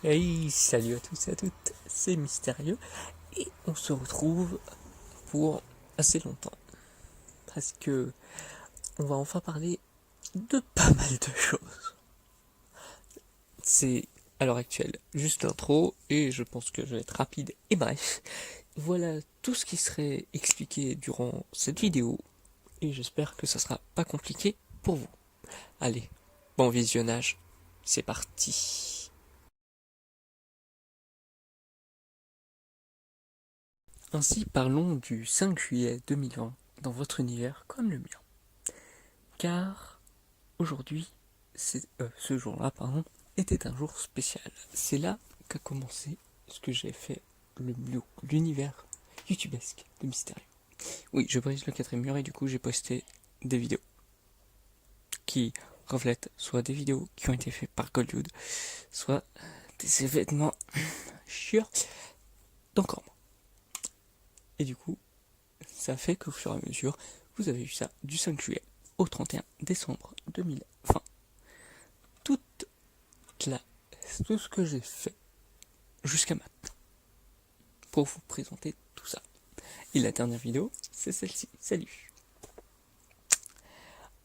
Hey, salut à tous et à toutes, c'est Mystérieux et on se retrouve pour assez longtemps parce que on va enfin parler de pas mal de choses. C'est à l'heure actuelle juste l'intro et je pense que je vais être rapide et bref. Voilà tout ce qui serait expliqué durant cette vidéo et j'espère que ça sera pas compliqué pour vous. Allez, bon visionnage, c'est parti. Ainsi parlons du 5 juillet 2020 dans votre univers comme le mien. Car aujourd'hui, ce jour-là, pardon, était un jour spécial. C'est là qu'a commencé ce que j'ai fait l'univers youtubesque de Mystérieux. Oui, je brise le quatrième mur et du coup j'ai posté des vidéos qui reflètent soit des vidéos qui ont été faites par Goldwood, soit des événements chiants d'encore moins. Et du coup, ça fait qu'au fur et à mesure, vous avez eu ça du 5 juillet au 31 décembre 2020. Toute la, tout ce que j'ai fait jusqu'à maintenant pour vous présenter tout ça. Et la dernière vidéo, c'est celle-ci. Salut.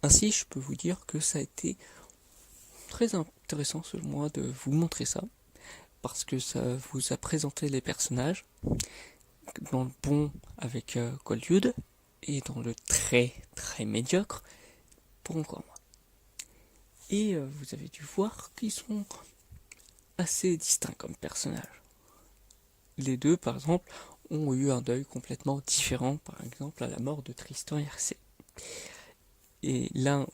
Ainsi, je peux vous dire que ça a été très intéressant selon moi de vous montrer ça, parce que ça vous a présenté les personnages dans le bon avec Goldwood et dans le très très médiocre pour encore moi. Et vous avez dû voir qu'ils sont assez distincts comme personnages. Les deux, par exemple, ont eu un deuil complètement différent, par exemple à la mort de Tristan RC. Et l'un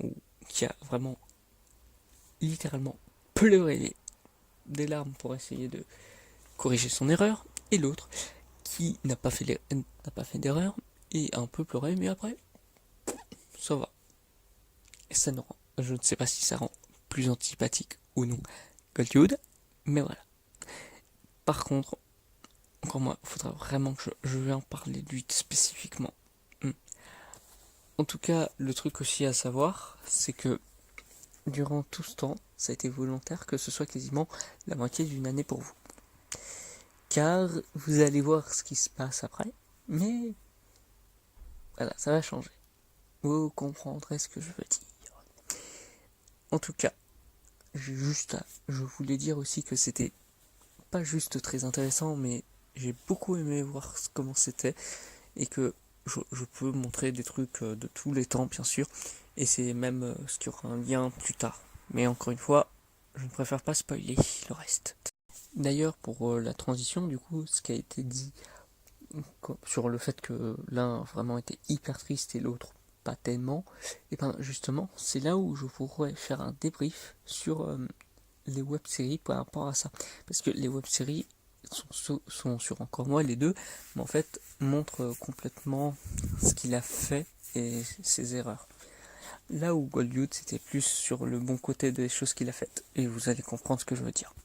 qui a vraiment littéralement pleuré des larmes pour essayer de corriger son erreur, et l'autre qui n'a pas fait d'erreur et a un peu pleuré, mais après ça va. Et ça ne rend, je ne sais pas si ça rend plus antipathique ou non Goldwood, mais voilà. Par contre, encore moi, il faudra vraiment que je vais en parler de lui spécifiquement. En tout cas, le truc aussi à savoir, c'est que durant tout ce temps, ça a été volontaire que ce soit quasiment la moitié d'une année pour vous. Car vous allez voir ce qui se passe après, mais voilà, ça va changer. Vous comprendrez ce que je veux dire. En tout cas, je voulais dire aussi que c'était pas juste très intéressant, mais j'ai beaucoup aimé voir comment c'était et que je peux montrer des trucs de tous les temps, bien sûr, et c'est même ce qui aura un lien plus tard. Mais encore une fois, je ne préfère pas spoiler le reste. D'ailleurs, pour la transition, du coup, ce qui a été dit sur le fait que l'un vraiment était hyper triste et l'autre pas tellement, et ben justement, c'est là où je pourrais faire un débrief sur les web-séries par rapport à ça. Parce que les web-séries sont sur encore moi les deux, mais en fait montrent complètement ce qu'il a fait et ses erreurs. Là où Goldwood c'était plus sur le bon côté des choses qu'il a faites. Et vous allez comprendre ce que je veux dire.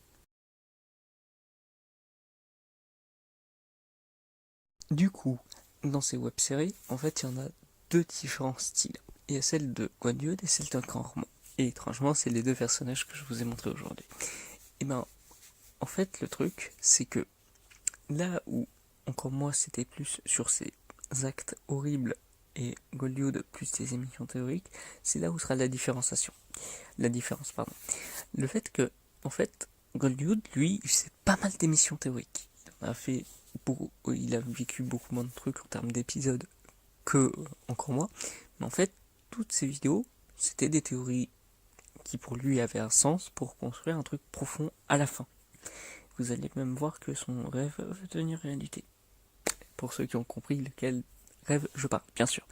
Du coup, dans ces web-séries, en fait, il y en a deux différents styles. Il y a celle de Goldwood et celle d'un Cormont. Et étrangement, c'est les deux personnages que je vous ai montrés aujourd'hui. Et ben, en fait, le truc, c'est que là où, encore moi, c'était plus sur ces actes horribles et Goldwood plus des émissions théoriques, c'est là où sera la différenciation. La différence, pardon. Le fait que, en fait, Goldwood, lui, il fait pas mal d'émissions théoriques. Il a fait beaucoup, il a vécu beaucoup moins de trucs en termes d'épisodes que encore moi. Mais en fait, toutes ces vidéos, c'était des théories qui pour lui avaient un sens pour construire un truc profond à la fin. Vous allez même voir que son rêve va devenir réalité. Pour ceux qui ont compris lequel rêve je parle, bien sûr.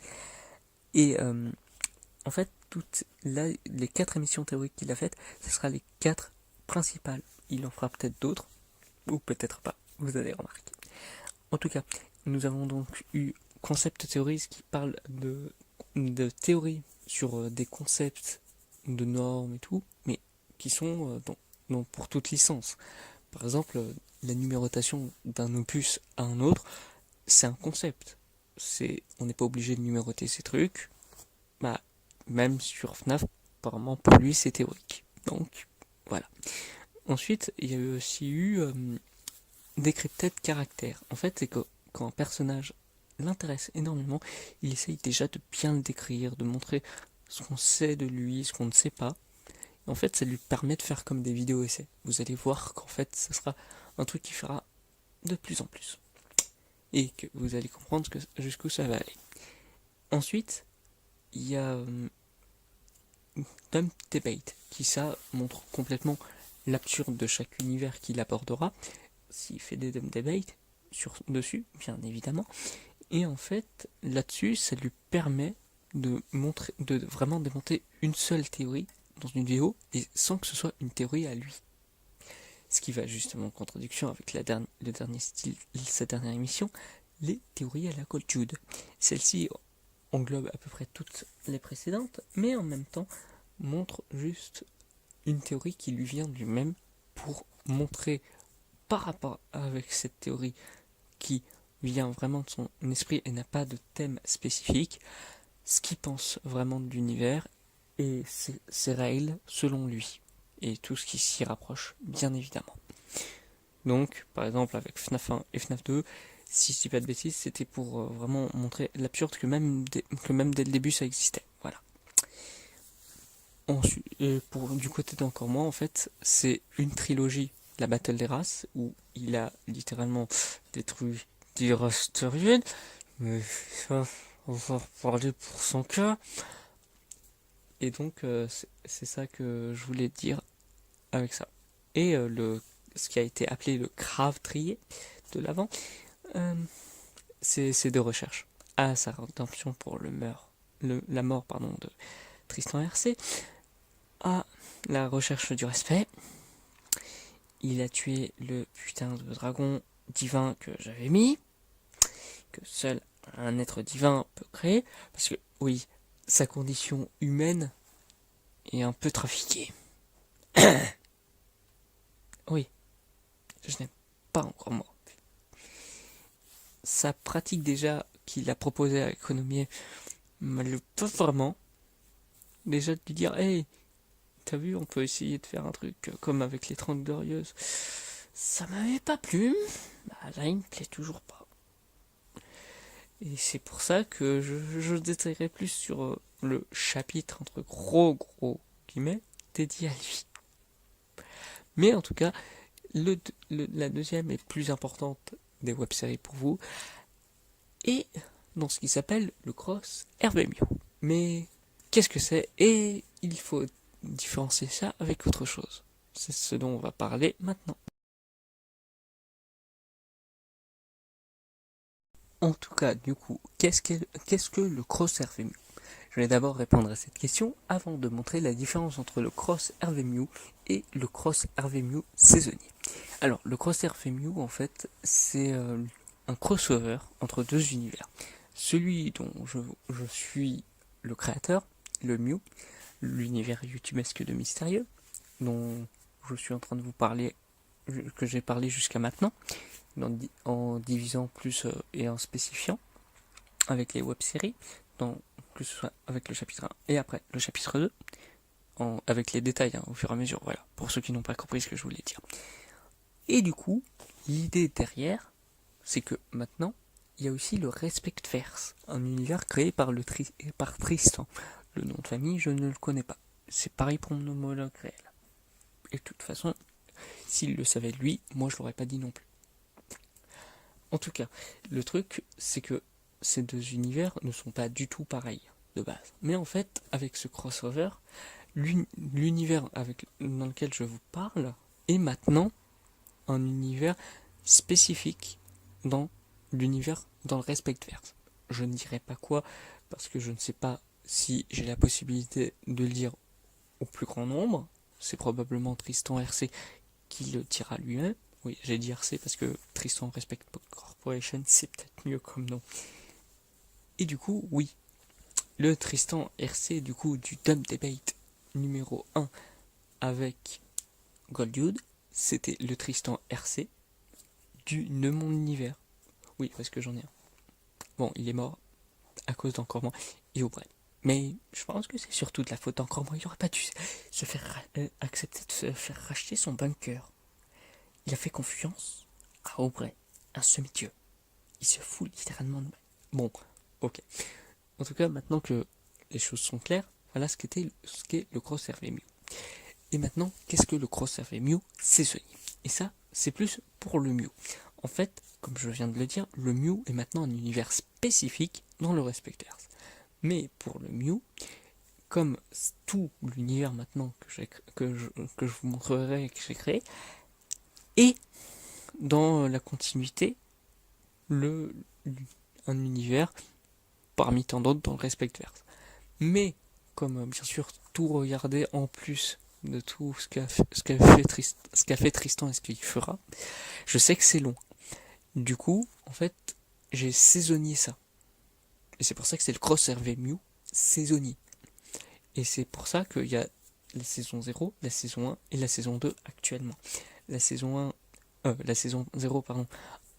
Et en fait, toutes là, les 4 émissions théoriques qu'il a faites, ce sera les 4 principales. Il en fera peut-être d'autres, ou peut-être pas, vous allez remarquer. En tout cas, nous avons donc eu Concept Theories qui parle de théories sur des concepts de normes et tout, mais qui sont pour toute licence. Par exemple, la numérotation d'un opus à un autre, c'est un concept. On n'est pas obligé de numéroter ces trucs. Bah, même sur FNAF, apparemment pour lui c'est théorique. Donc voilà. Ensuite, il y a aussi eu Decrypted Caractère. En fait, c'est que quand un personnage l'intéresse énormément, il essaye déjà de bien le décrire, de montrer ce qu'on sait de lui, ce qu'on ne sait pas. En fait, ça lui permet de faire comme des vidéos essais. Vous allez voir qu'en fait, ce sera un truc qui fera de plus en plus. Et que vous allez comprendre jusqu'où ça va aller. Ensuite, il y a Dumb Debate, qui ça montre complètement l'absurde de chaque univers qu'il abordera. S'il fait des Dumb Debate dessus, bien évidemment. Et en fait, là-dessus, ça lui permet de montrer, de vraiment démonter une seule théorie dans une vidéo, et sans que ce soit une théorie à lui. Ce qui va justement en contradiction avec le dernier style, sa dernière émission, les théories à la Goldjude. Celle-ci englobe à peu près toutes les précédentes, mais en même temps montre juste une théorie qui lui vient de lui-même pour montrer par rapport avec cette théorie qui vient vraiment de son esprit et n'a pas de thème spécifique, ce qu'il pense vraiment de l'univers et ses règles selon lui et tout ce qui s'y rapproche, bien évidemment. Donc, par exemple, avec FNAF 1 et FNAF 2, si je dis pas de bêtises, c'était pour vraiment montrer l'absurde que même dès le début ça existait. Voilà. Ensuite, et du côté d'Encore Moins, en fait, c'est une trilogie, la Battle des races, où il a littéralement détruit des races terriennes, mais ça, on va en reparler pour son cas. Et donc, c'est ça que je voulais dire avec ça. Et ce qui a été appelé le Crave Trié de l'avant, c'est de recherche à sa rédemption pour la mort de Tristan RC, à la recherche du respect. Il a tué le putain de dragon divin que j'avais mis, que seul un être divin peut créer, parce que oui, sa condition humaine est un peu trafiquée. Oui, je n'aime pas encore moi. Sa pratique déjà qu'il a proposée à Economier me pas vraiment. Déjà de lui dire, hey, t'as vu, on peut essayer de faire un truc comme avec les 30 Glorieuses. Ça m'avait pas plu. Bah là, il me plaît toujours pas. Et c'est pour ça que je détaillerai plus sur le chapitre, entre gros guillemets, dédié à lui. Mais en tout cas, la deuxième est plus importante des web-séries pour vous, et dans ce qui s'appelle le cross Hervé Miu. Mais qu'est-ce que c'est? Et il faut différencier ça avec autre chose. C'est ce dont on va parler maintenant. En tout cas, du coup, qu'est-ce que le cross Hervé Miu? Je vais d'abord répondre à cette question avant de montrer la différence entre le cross Hervé Miu et le cross Hervé Miu saisonnier. Alors, le cross Hervé Miu, en fait, c'est un crossover entre deux univers. Celui dont je suis le créateur, le Mew, l'univers youtubesque de Mystérieux, dont je suis en train de vous parler, que j'ai parlé jusqu'à maintenant, en divisant plus et en spécifiant avec les web-séries, que ce soit avec le chapitre 1 et après le chapitre 2, avec les détails au fur et à mesure, voilà, pour ceux qui n'ont pas compris ce que je voulais dire. Et du coup, l'idée derrière, c'est que maintenant, il y a aussi le Respectverse, un univers créé par Tristan. Le nom de famille, je ne le connais pas. C'est pareil pour mon homologue réel. Et de toute façon, s'il le savait lui, moi je l'aurais pas dit non plus. En tout cas, le truc, c'est que ces deux univers ne sont pas du tout pareils de base. Mais en fait, avec ce crossover, l'univers dans lequel je vous parle est maintenant un univers spécifique dans l'univers, dans le Respectverse. Je ne dirai pas quoi, parce que je ne sais pas si j'ai la possibilité de le dire au plus grand nombre. C'est probablement Tristan RC qui le dira lui-même. Oui, j'ai dit RC parce que Tristan Respect Corporation, c'est peut-être mieux comme nom. Et du coup, oui, le Tristan RC du coup du Dumb Debate numéro 1 avec Goldjude, c'était le Tristan RC de mon univers. Oui, parce que j'en ai un. Bon, il est mort à cause d'Encore Moins et au bref. Mais je pense que c'est surtout de la faute d'Encore Moins. Il n'aurait pas dû se faire accepter de se faire racheter son bunker. Il a fait confiance à Aubrey, un semi-dieu. Il se fout littéralement de moi. Bon, ok. En tout cas, maintenant que les choses sont claires, voilà ce qu'est le Cross RV Mew. Et maintenant, qu'est-ce que le Cross RV Mew saisonnier? Et ça, c'est plus pour le Mew. En fait, comme je viens de le dire, le Mew est maintenant un univers spécifique dans le Respectverse. Mais pour le Mew, comme tout l'univers maintenant que je vous montrerai et que j'ai créé, et dans la continuité, un univers parmi tant d'autres dans le Respectverse. Mais, comme bien sûr tout regarder en plus de tout ce qu'a fait Tristan et ce qu'il fera, je sais que c'est long. Du coup, en fait, j'ai saisonnier ça. Et c'est pour ça que c'est le Cross RV Mew saisonnier. Et c'est pour ça qu'il y a la saison 0, la saison 1 et la saison 2 actuellement. La saison 0, pardon,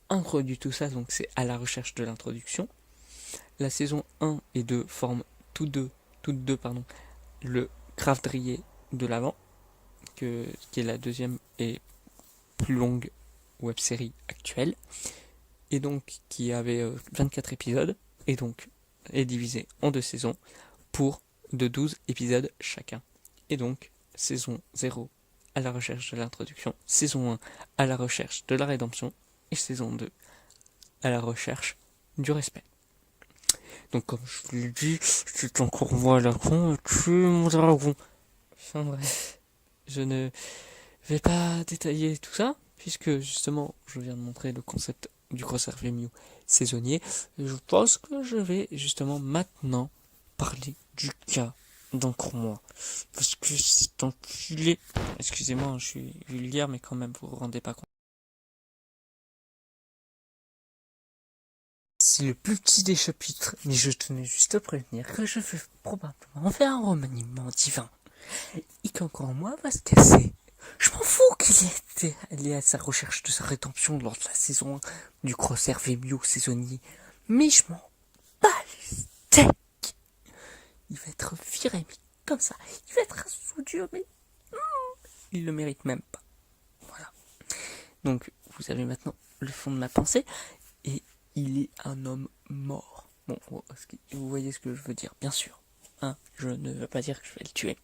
introduit tout ça, donc c'est à la recherche de l'introduction. La saison 1 et 2 forment toutes deux, le Craft-Drier de l'avant, qui est la deuxième et plus longue web-série actuelle, et donc qui avait 24 épisodes, et donc est divisée en deux saisons pour de 12 épisodes chacun. Et donc, saison 0 à la recherche de l'introduction, saison 1 à la recherche de la rédemption, et saison 2 à la recherche du respect. Donc comme je vous l'ai dit, c'est encore moi la con, tu es mon dragon. Enfin bref, je ne vais pas détailler tout ça, puisque justement je viens de montrer le concept du Cross RV Mew saisonnier. Et je pense que je vais justement maintenant parler du cas d'Encore Moins. Parce que c'est enculé. Excusez-moi, je suis vulgaire, mais quand même, vous vous rendez pas compte. C'est le plus petit des chapitres, mais je tenais juste à prévenir que je vais probablement faire un remaniement divin. Et qu'Encore Moins va se casser. Je m'en fous qu'il ait allé à sa recherche de sa rédemption lors de la saison 1 du Cross RV Mew saisonnier. Mais je m'en bats les steaks. Il va être viré, mais comme ça. Il va être un sous-dieu, mais il le mérite même pas. Voilà. Donc, vous avez maintenant le fond de ma pensée. Et il est un homme mort. Bon, vous voyez ce que je veux dire, bien sûr. Hein, je ne veux pas dire que je vais le tuer.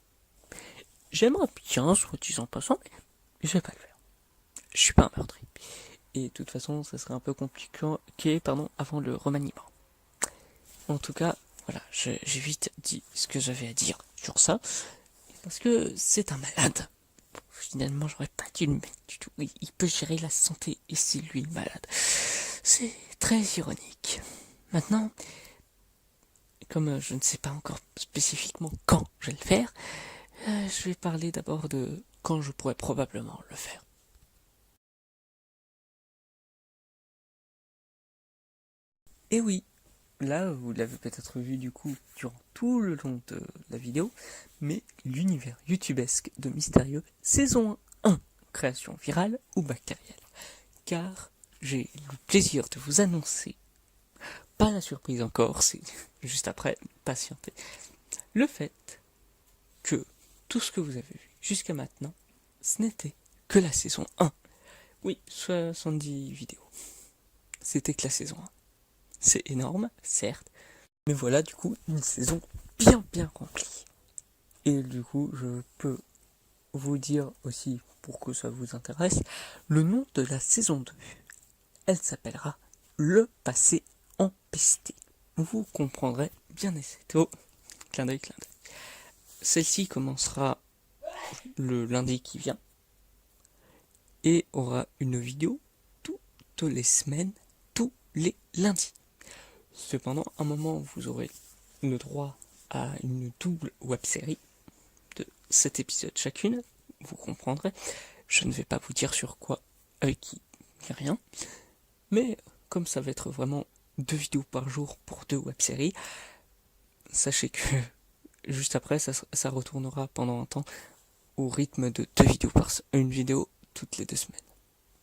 J'aimerais bien, soit disant passant, mais je vais pas le faire. Je suis pas un meurtrier. Et de toute façon, ça serait un peu compliqué, avant le remaniement. En tout cas, voilà, j'ai vite dit ce que j'avais à dire sur ça, parce que c'est un malade. Finalement, j'aurais pas dû le mettre du tout. Il peut gérer la santé, et c'est lui le malade. C'est très ironique. Maintenant, comme je ne sais pas encore spécifiquement quand je vais le faire, je vais parler d'abord de quand je pourrais probablement le faire. Et oui, là, vous l'avez peut-être vu du coup durant tout le long de la vidéo, mais l'univers youtubesque de Mystérieux, saison 1, création virale ou bactérielle. Car j'ai le plaisir de vous annoncer, pas la surprise encore, c'est juste après, patientez, le fait que tout ce que vous avez vu jusqu'à maintenant, ce n'était que la saison 1. Oui, 70 vidéos. C'était que la saison 1. C'est énorme, certes, mais voilà du coup une saison bien remplie. Et du coup, je peux vous dire aussi, pour que ça vous intéresse, le nom de la saison 2. Elle s'appellera Le passé empesté. Vous comprendrez bien et c'est au clin d'œil. Celle-ci commencera le lundi qui vient et aura une vidéo toutes les semaines, tous les lundis. Cependant, à un moment, vous aurez le droit à une double web-série de 7 épisodes chacune. Vous comprendrez. Je ne vais pas vous dire sur quoi, avec qui, ni rien. Mais comme ça va être vraiment 2 vidéos par jour pour 2 web-séries, sachez que juste après, ça retournera pendant un temps au rythme de 2 vidéos une vidéo toutes les 2 semaines,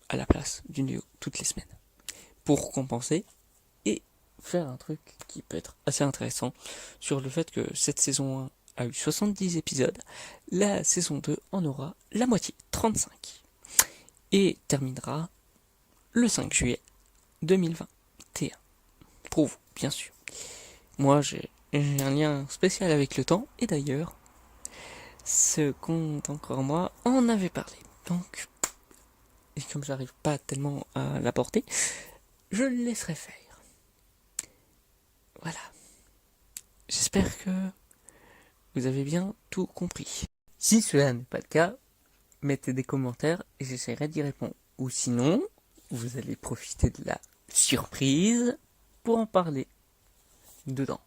à la place d'une vidéo toutes les semaines, pour compenser et faire un truc qui peut être assez intéressant sur le fait que cette saison 1 a eu 70 épisodes, la saison 2 en aura la moitié, 35, et terminera le 5 juillet 2021. Pour vous, bien sûr. Moi, j'ai un lien spécial avec le temps, et d'ailleurs, ce compte encore moi en avait parlé. Donc, et comme j'arrive pas tellement à l'apporter, je le laisserai faire. Voilà. J'espère que vous avez bien tout compris. Si cela n'est pas le cas, mettez des commentaires et j'essaierai d'y répondre. Ou sinon, vous allez profiter de la surprise pour en parler dedans.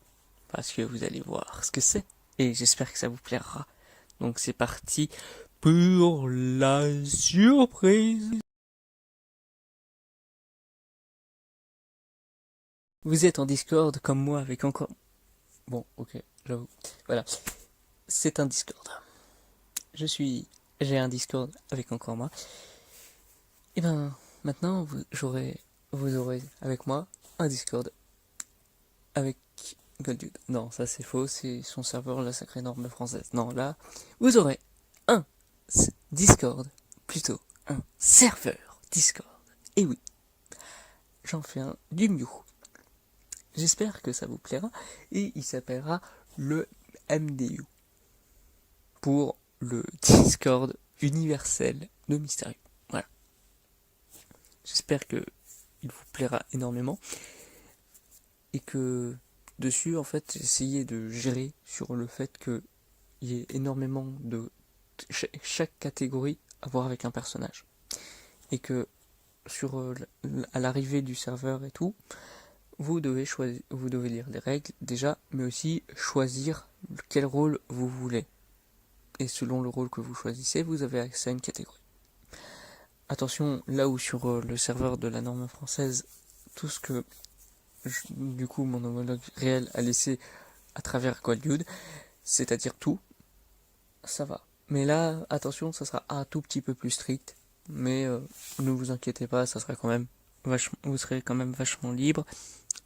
Parce que vous allez voir ce que c'est. Et j'espère que ça vous plaira. Donc c'est parti pour la surprise. Vous êtes en Discord comme moi avec encore... Bon, ok, j'avoue. Voilà. C'est un Discord. J'ai un Discord avec encore moi. Et ben, maintenant, vous aurez avec moi un Discord avec Golddude. Non, ça c'est faux, c'est son serveur, la sacrée norme française. Non, là, vous aurez un Discord, plutôt un serveur Discord. Et oui, j'en fais un du mieux. J'espère que ça vous plaira et il s'appellera le MDU pour le Discord universel de Mystérieux. Voilà. J'espère que il vous plaira énormément et que dessus, en fait, j'ai essayé de gérer sur le fait qu'il y ait énormément de chaque catégorie à voir avec un personnage et que sur à l'arrivée du serveur et tout, vous devez lire les règles déjà, mais aussi choisir quel rôle vous voulez. Et selon le rôle que vous choisissez, vous avez accès à une catégorie. Attention, là où sur le serveur de la norme française, tout ce que du coup mon homologue réel a laissé à travers Golddude, c'est-à-dire tout, ça va. Mais là, attention, ça sera un tout petit peu plus strict, mais ne vous inquiétez pas, ça sera quand même vous serez quand même vachement libre,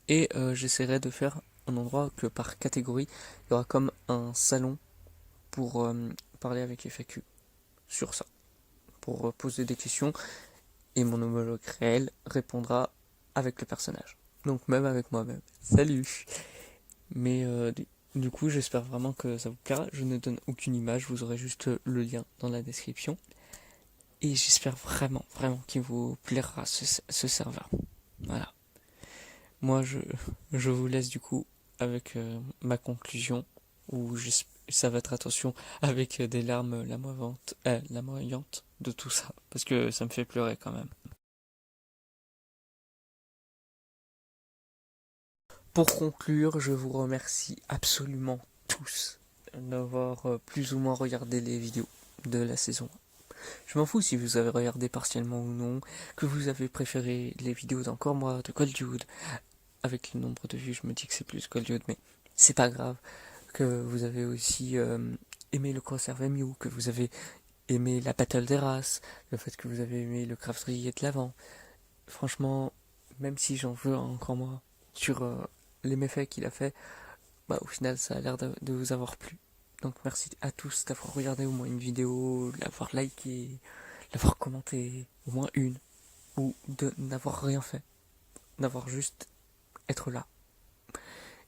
et j'essaierai de faire un endroit que par catégorie, il y aura comme un salon pour parler avec FAQ sur ça, pour poser des questions, et mon homologue réel répondra avec le personnage. Donc même avec moi-même. Salut. Mais du coup, j'espère vraiment que ça vous plaira. Je ne donne aucune image, vous aurez juste le lien dans la description. Et j'espère vraiment, vraiment qu'il vous plaira ce serveur. Voilà. Moi, je vous laisse du coup avec ma conclusion, où ça va être attention avec des larmes larmoyantes de tout ça, parce que ça me fait pleurer quand même. Pour conclure, je vous remercie absolument tous d'avoir plus ou moins regardé les vidéos de la saison 1. Je m'en fous si vous avez regardé partiellement ou non, que vous avez préféré les vidéos d'encore moi, de Golddude. Avec le nombre de vues, je me dis que c'est plus Golddude, mais c'est pas grave. Que vous avez aussi aimé le Conserve Mew, que vous avez aimé la Battle des races, le fait que vous avez aimé le Craftry de l'avant. Franchement, même si j'en veux encore moi sur les méfaits qu'il a fait, bah, au final ça a l'air de vous avoir plu. Donc merci à tous d'avoir regardé au moins une vidéo, d'avoir liké, d'avoir commenté au moins une, ou de n'avoir rien fait, d'avoir juste être là.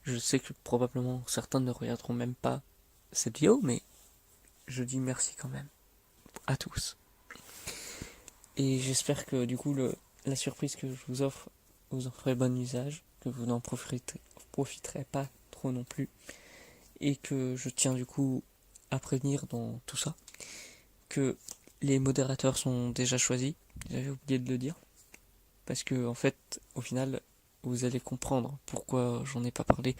Je sais que probablement certains ne regarderont même pas cette vidéo, mais je dis merci quand même à tous. Et j'espère que du coup la surprise que je vous offre, vous en ferez bon usage, que vous n'en profiterez pas trop non plus, et que je tiens du coup à prévenir dans tout ça que les modérateurs sont déjà choisis, j'avais oublié de le dire, parce que en fait au final vous allez comprendre pourquoi j'en ai pas parlé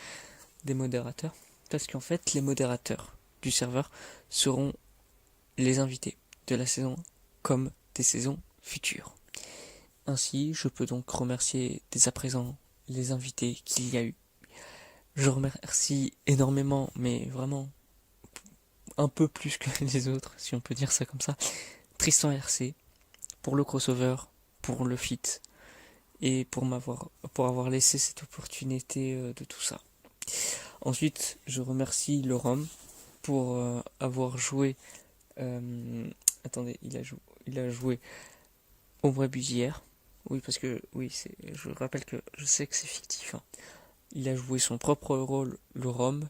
des modérateurs, parce qu'en fait les modérateurs du serveur seront les invités de la saison comme des saisons futures. Ainsi, je peux donc remercier dès à présent les invités qu'il y a eu. Je remercie énormément, mais vraiment un peu plus que les autres, si on peut dire ça comme ça, Tristan RC, pour le crossover, pour le feat, et pour avoir laissé cette opportunité de tout ça. Ensuite, je remercie le Rhum pour avoir joué. Attendez, il a joué Ombre Busière. Oui, parce que oui, je rappelle que je sais que c'est fictif, hein. Il a joué son propre rôle, le Rhum,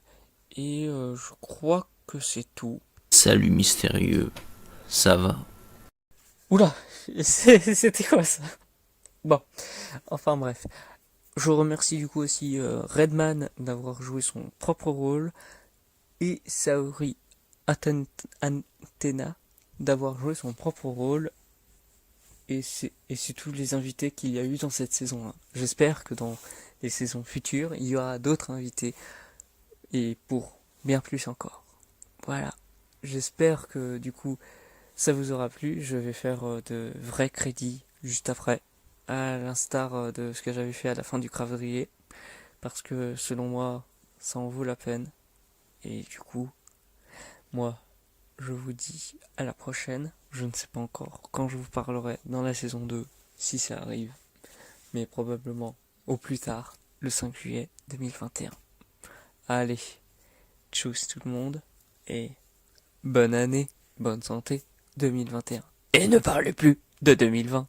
et je crois que c'est tout. Salut mystérieux, ça va? Oula, c'était quoi ça? Bon, enfin bref. Je remercie du coup aussi Redman d'avoir joué son propre rôle et Saori Antena d'avoir joué son propre rôle. Et c'est tous les invités qu'il y a eu dans cette saison-là. J'espère que dans les saisons futures, il y aura d'autres invités et pour bien plus encore. Voilà. J'espère que du coup ça vous aura plu. Je vais faire de vrais crédits juste après, à l'instar de ce que j'avais fait à la fin du Cravrier, parce que selon moi, ça en vaut la peine. Et du coup, moi, je vous dis à la prochaine. Je ne sais pas encore quand je vous parlerai dans la saison 2, si ça arrive, mais probablement au plus tard, le 5 juillet 2021. Allez, tchuss tout le monde, et bonne année, bonne santé 2021. Et ne parlez plus de 2020.